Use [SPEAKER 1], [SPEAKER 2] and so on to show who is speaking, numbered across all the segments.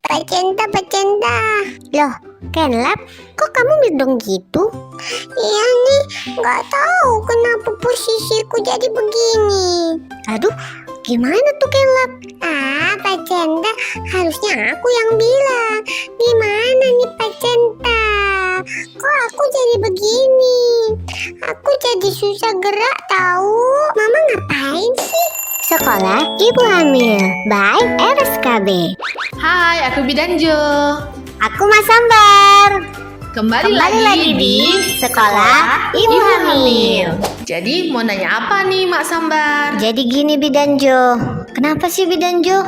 [SPEAKER 1] Pak Centa. Loh, Kenlap, kok kamu mendong gitu? Iya nih, nggak tahu kenapa posisiku jadi begini. Aduh, gimana tuh Kenlap? Pak Centa, harusnya aku yang bilang. Gimana nih Pak Centa? Kok aku jadi begini? Aku jadi susah gerak tahu. Mama ngapain sih? Sekolah Ibu Hamil by RSKB.
[SPEAKER 2] Hai, aku Bidanjo.
[SPEAKER 1] Aku Mas Sambar.
[SPEAKER 2] Kembali lagi di
[SPEAKER 1] Sekolah Ibu Hamil.
[SPEAKER 2] Jadi mau nanya apa nih Mak Sambar?
[SPEAKER 1] Jadi gini Bidanjo, kenapa sih Bidanjo?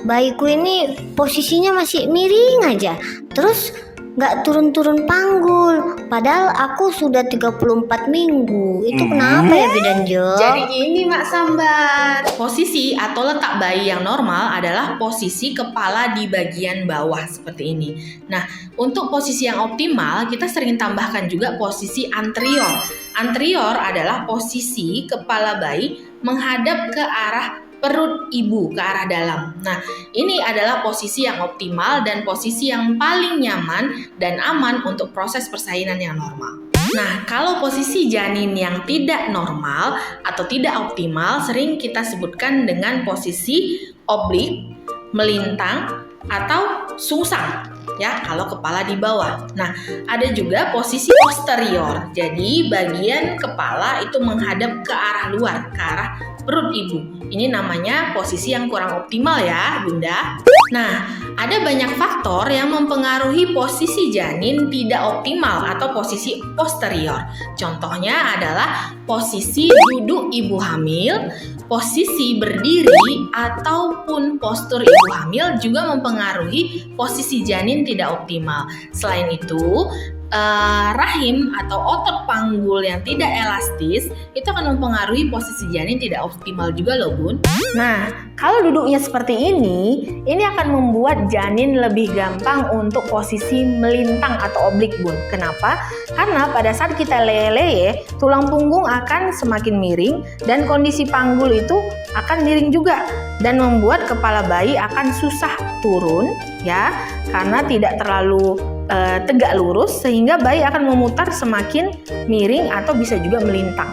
[SPEAKER 1] Bayiku ini posisinya masih miring aja, terus nggak turun-turun panggul. Padahal aku sudah 34 minggu. Itu kenapa ya Bidanjo?
[SPEAKER 2] Jadi gini Mak Sambar, posisi atau letak bayi yang normal adalah posisi kepala di bagian bawah seperti ini. Nah, untuk posisi yang optimal kita sering tambahkan juga posisi anterior. Anterior adalah posisi kepala bayi menghadap ke arah perut ibu, ke arah dalam. Nah, ini adalah posisi yang optimal dan posisi yang paling nyaman dan aman untuk proses persalinan yang normal. Nah, kalau posisi janin yang tidak normal atau tidak optimal sering kita sebutkan dengan posisi oblik, melintang, atau sungsang. Ya, kalau kepala di bawah. Nah, ada juga posisi posterior. Jadi, bagian kepala itu menghadap ke arah luar, ke arah perut ibu. Ini namanya posisi yang kurang optimal ya, Bunda. Nah, ada banyak faktor yang mempengaruhi posisi janin tidak optimal atau posisi posterior. Contohnya adalah posisi duduk ibu hamil, posisi berdiri, ataupun postur ibu hamil juga mempengaruhi posisi janin tidak optimal. Selain itu, rahim atau otot panggul yang tidak elastis itu akan mempengaruhi posisi janin tidak optimal juga loh Bun. Nah, kalau duduknya seperti ini akan membuat janin lebih gampang untuk posisi melintang atau oblik Bun. Kenapa? Karena pada saat kita leye-leye, tulang punggung akan semakin miring dan kondisi panggul itu akan miring juga dan membuat kepala bayi akan susah turun ya, karena tidak terlalu tegak lurus sehingga bayi akan memutar semakin miring atau bisa juga melintang.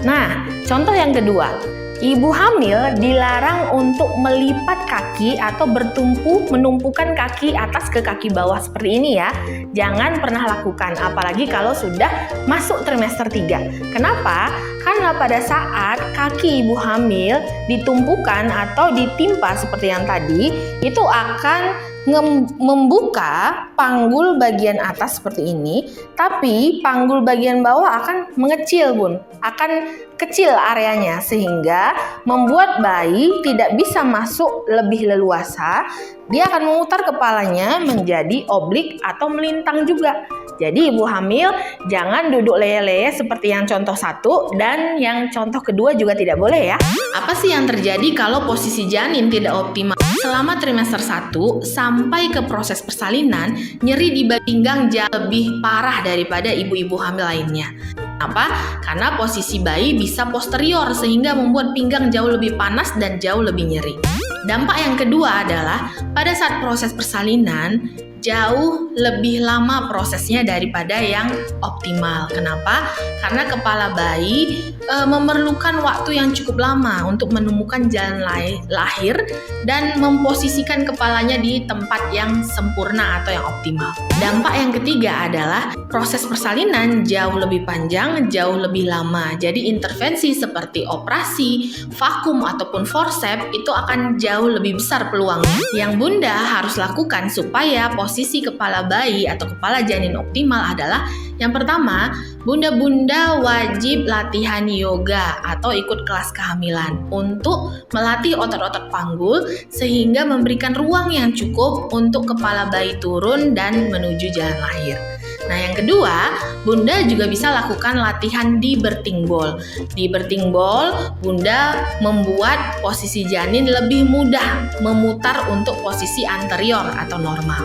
[SPEAKER 2] Nah, contoh yang kedua, ibu hamil dilarang untuk melipat kaki atau menumpukan kaki atas ke kaki bawah seperti ini ya. Jangan pernah lakukan, apalagi kalau sudah masuk trimester 3. Kenapa? Karena pada saat kaki ibu hamil ditumpukan atau ditimpa seperti yang tadi, itu akan membuka panggul bagian atas seperti ini, tapi panggul bagian bawah akan mengecil Bun, akan kecil areanya sehingga membuat bayi tidak bisa masuk lebih leluasa. Dia akan memutar kepalanya menjadi oblik atau melintang juga. Jadi ibu hamil jangan duduk leye-leye seperti yang contoh 1 dan yang contoh kedua juga tidak boleh ya. Apa sih yang terjadi kalau posisi janin tidak optimal? Selama trimester 1 sampai ke proses persalinan, nyeri di pinggang jauh lebih parah daripada ibu-ibu hamil lainnya. Kenapa? Karena posisi bayi bisa posterior sehingga membuat pinggang jauh lebih panas dan jauh lebih nyeri. Dampak yang kedua adalah pada saat proses persalinan jauh lebih lama prosesnya daripada yang optimal. Kenapa? Karena kepala bayi memerlukan waktu yang cukup lama untuk menemukan jalan lahir dan memposisikan kepalanya di tempat yang sempurna atau yang optimal. Dampak yang ketiga adalah proses persalinan jauh lebih panjang, jauh lebih lama. Jadi intervensi seperti operasi, vakum ataupun forceps itu akan jauh lebih besar peluangnya. Yang Bunda harus lakukan supaya posisi kepala bayi atau kepala janin optimal adalah yang pertama, bunda-bunda wajib latihan yoga atau ikut kelas kehamilan untuk melatih otot-otot panggul sehingga memberikan ruang yang cukup untuk kepala bayi turun dan menuju jalan lahir. Nah, yang kedua, Bunda juga bisa lakukan latihan di birthing ball. Di birthing ball, Bunda membuat posisi janin lebih mudah memutar untuk posisi anterior atau normal.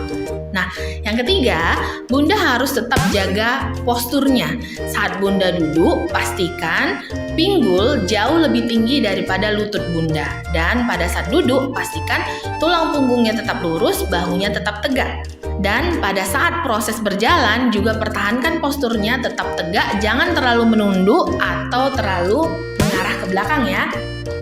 [SPEAKER 2] Nah, yang ketiga, Bunda harus tetap jaga posturnya. Saat Bunda duduk, pastikan pinggul jauh lebih tinggi daripada lutut Bunda. Dan pada saat duduk, pastikan tulang punggungnya tetap lurus, bahunya tetap tegak. Dan pada saat proses berjalan juga pertahankan posturnya tetap tegak, jangan terlalu menunduk atau terlalu mengarah ke belakang ya.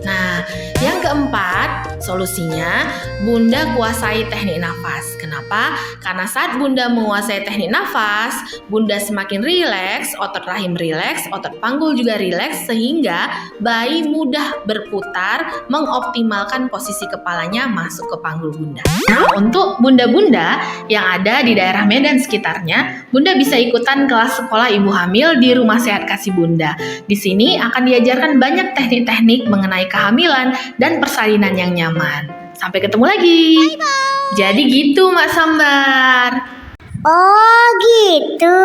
[SPEAKER 2] Nah, yang keempat, solusinya Bunda kuasai teknik nafas. Kenapa? Karena saat Bunda menguasai teknik nafas, Bunda semakin rileks, otot rahim rileks, otot panggul juga rileks, sehingga bayi mudah berputar, mengoptimalkan posisi kepalanya masuk ke panggul Bunda. Nah, untuk bunda-bunda yang ada di daerah Medan sekitarnya, Bunda bisa ikutan kelas sekolah ibu hamil di Rumah Sehat Kasih Bunda. Di sini akan diajarkan banyak teknik-teknik mengenai kehamilan dan persalinan yang nyaman. Sampai ketemu lagi. Bye-bye. Jadi gitu, Mak Sambar.
[SPEAKER 1] Oh gitu.